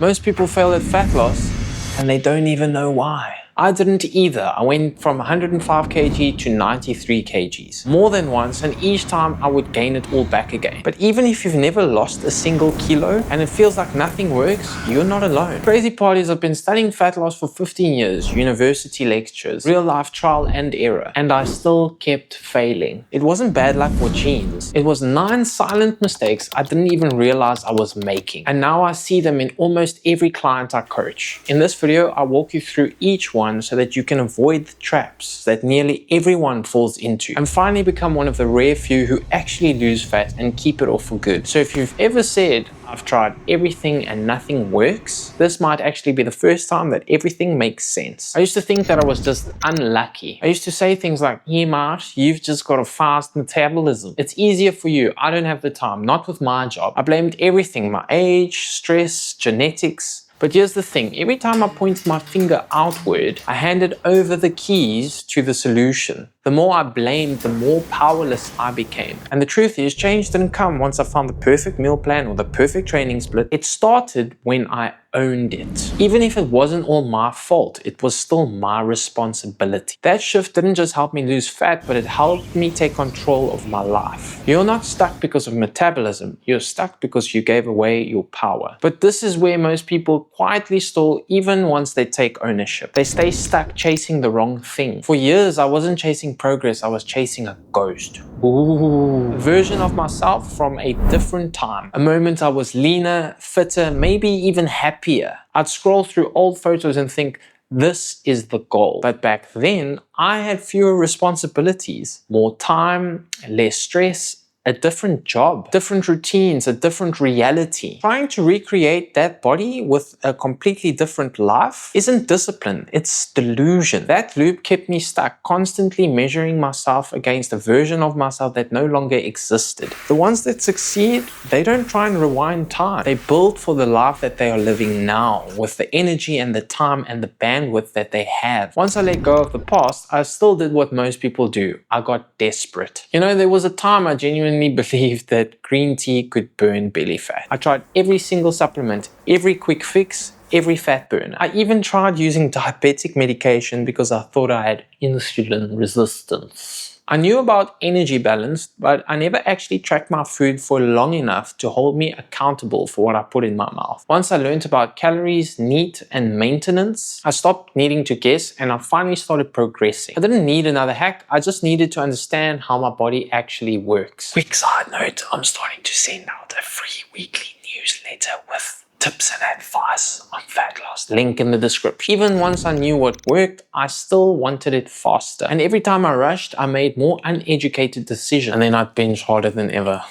Most people fail at fat loss and they don't even know why. I didn't either. I went from 105 kg to 93 kgs. More than once, and each time I would gain it all back again. But even if you've never lost a single kilo and it feels like nothing works, you're not alone. Crazy part is I've been studying fat loss for 15 years, university lectures, real life trial and error, and I still kept failing. It wasn't bad luck or genes. It was 9 silent mistakes I didn't even realize I was making. And now I see them in almost every client I coach. In this video, I'll walk you through each one so that you can avoid the traps that nearly everyone falls into and finally become one of the rare few who actually lose fat and keep it off for good. So if you've ever said, I've tried everything and nothing works, this might actually be the first time that everything makes sense. I used to think that I was just unlucky. I used to say things like, yeah, Marsh, you've just got a fast metabolism. It's easier for you. I don't have the time, not with my job. I blamed everything, my age, stress, genetics. But here's the thing, every time I pointed my finger outward, I handed over the keys to the solution. The more I blamed, the more powerless I became. And the truth is, change didn't come once I found the perfect meal plan or the perfect training split. It started when I owned it. Even if it wasn't all my fault, it was still my responsibility. That shift didn't just help me lose fat, but it helped me take control of my life. You're not stuck because of metabolism. You're stuck because you gave away your power. But this is where most people quietly stall even once they take ownership. They stay stuck chasing the wrong thing. For years, I wasn't chasing progress, I was chasing a ghost. Ooh. A version of myself from a different time. A moment I was leaner, fitter, maybe even happier. I'd scroll through old photos and think, this is the goal. But back then, I had fewer responsibilities, more time, less stress, a different job, different routines, a different reality. Trying to recreate that body with a completely different life isn't discipline, it's delusion. That loop kept me stuck, constantly measuring myself against a version of myself that no longer existed. The ones that succeed, they don't try and rewind time. They build for the life that they are living now, with the energy and the time and the bandwidth that they have. Once I let go of the past, I still did what most people do. I got desperate. You know, there was a time I genuinely believed that green tea could burn belly fat. I tried every single supplement, every quick fix, every fat burner. I even tried using diabetic medication because I thought I had insulin resistance. I knew about energy balance, but I never actually tracked my food for long enough to hold me accountable for what I put in my mouth. Once I learned about calories, NEAT, and maintenance, I stopped needing to guess and I finally started progressing. I didn't need another hack, I just needed to understand how my body actually works. Quick side note, I'm starting to send out a free weekly newsletter with tips and advice on fat loss. Link in the description. Even once I knew what worked, I still wanted it faster. And every time I rushed, I made more uneducated decisions. And then I'd binge harder than ever.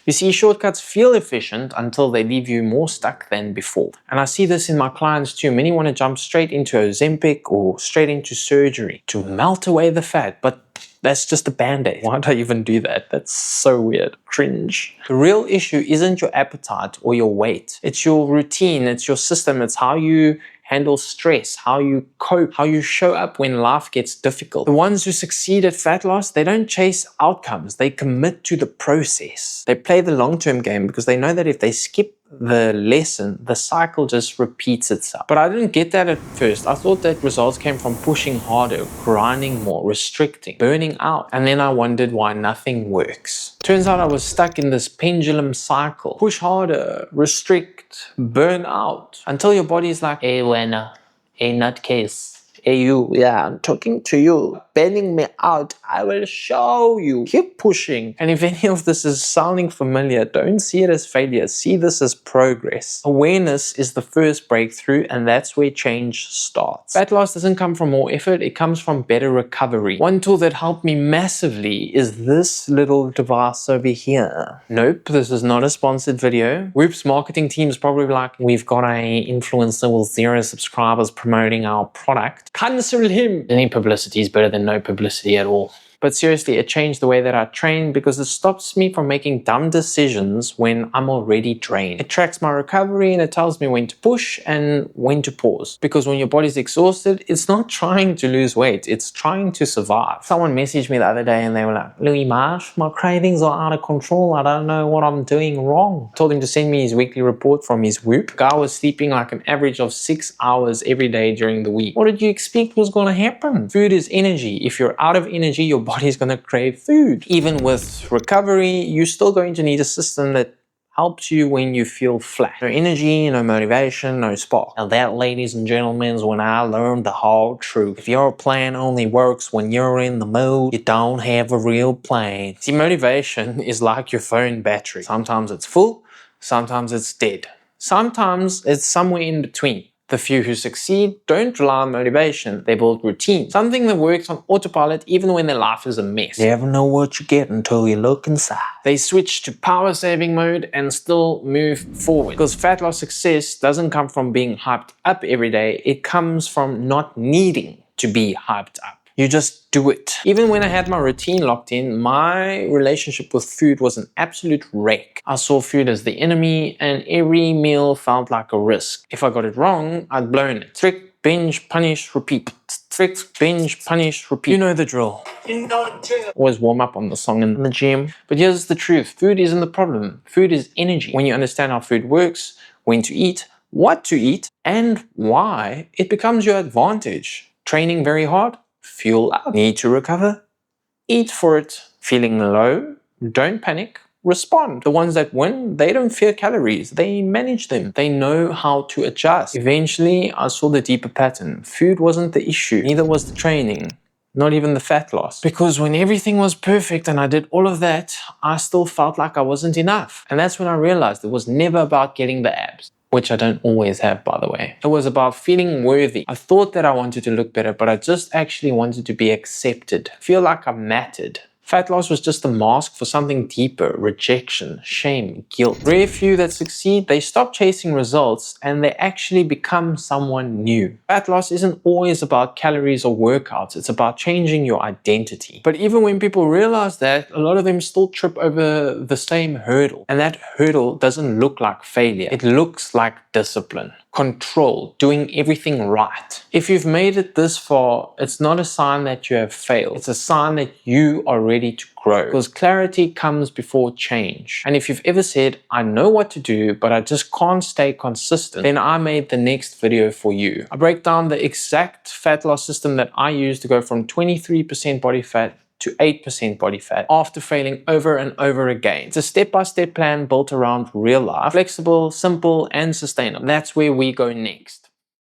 You see, shortcuts feel efficient until they leave you more stuck than before. And I see this in my clients too. Many want to jump straight into Ozempic or straight into surgery to melt away the fat, but that's just a band-aid. Why would I even do that? That's so weird. Cringe. The real issue isn't your appetite or your weight. It's your routine, it's your system, it's how you handle stress, how you cope, how you show up when life gets difficult. The ones who succeed at fat loss, they don't chase outcomes, they commit to the process. They play the long-term game because they know that if they skip the lesson, the cycle just repeats itself. But I didn't get that at first. I thought that results came from pushing harder, grinding more, restricting, burning out. And then I wondered why nothing works. Turns out I was stuck in this pendulum cycle. Push harder, restrict, burn out. Until your body's like, hey, winner, hey, nutcase. Hey you, yeah, I'm talking to you, bending me out, I will show you. Keep pushing. And if any of this is sounding familiar, don't see it as failure, see this as progress. Awareness is the first breakthrough, and that's where change starts. Fat loss doesn't come from more effort, it comes from better recovery. One tool that helped me massively is this little device over here. Nope, this is not a sponsored video. Whoop's marketing team is probably like, we've got an influencer with 0 subscribers promoting our product. Cancel him. Any publicity is better than no publicity at all. But seriously, it changed the way that I train because it stops me from making dumb decisions when I'm already drained. It tracks my recovery and it tells me when to push and when to pause. Because when your body's exhausted, it's not trying to lose weight, it's trying to survive. Someone messaged me the other day and they were like, Louis Marsh, my cravings are out of control. I don't know what I'm doing wrong. I told him to send me his weekly report from his Whoop. The guy was sleeping like an average of 6 hours every day during the week. What did you expect was going to happen? Food is energy. If you're out of energy, your body's going to crave food. Even with recovery, you're still going to need a system that helps you when you feel flat. No energy, no motivation, no spark. Now that, ladies and gentlemen, is when I learned the hard truth. If your plan only works when you're in the mood, you don't have a real plan. See, motivation is like your phone battery. Sometimes it's full, sometimes it's dead. Sometimes it's somewhere in between. The few who succeed don't rely on motivation, they build routine. Something that works on autopilot even when their life is a mess. You never know what you get until you look inside. They switch to power saving mode and still move forward. Because fat loss success doesn't come from being hyped up every day, it comes from not needing to be hyped up. You just do it. Even when I had my routine locked in, my relationship with food was an absolute wreck. I saw food as the enemy and every meal felt like a risk. If I got it wrong, I'd blown it. Strict, binge, punish, repeat. Strict, binge, punish, repeat. You know the drill. Always warm up on the song in the gym. But here's the truth. Food isn't the problem. Food is energy. When you understand how food works, when to eat, what to eat, and why, it becomes your advantage. Training very hard? Fuel up. Need to recover? Eat for it. Feeling low? Don't panic. Respond. The ones that win, they don't fear calories. They manage them. They know how to adjust. Eventually, I saw the deeper pattern. Food wasn't the issue. Neither was the training. Not even the fat loss. Because when everything was perfect and I did all of that, I still felt like I wasn't enough. And that's when I realized it was never about getting the abs. Which I don't always have, by the way. It was about feeling worthy. I thought that I wanted to look better, but I just actually wanted to be accepted. Feel like I mattered. Fat loss was just a mask for something deeper: rejection, shame, guilt. Very few that succeed, they stop chasing results and they actually become someone new. Fat loss isn't always about calories or workouts, it's about changing your identity. But even when people realize that, a lot of them still trip over the same hurdle. And that hurdle doesn't look like failure, it looks like discipline. Control, doing everything right. If you've made it this far, it's not a sign that you have failed. It's a sign that you are ready to grow. Because clarity comes before change. And if you've ever said, I know what to do, but I just can't stay consistent, then I made the next video for you. I break down the exact fat loss system that I use to go from 23% body fat to 8% body fat after failing over and over again. It's a step-by-step plan built around real life, flexible, simple, and sustainable. That's where we go next.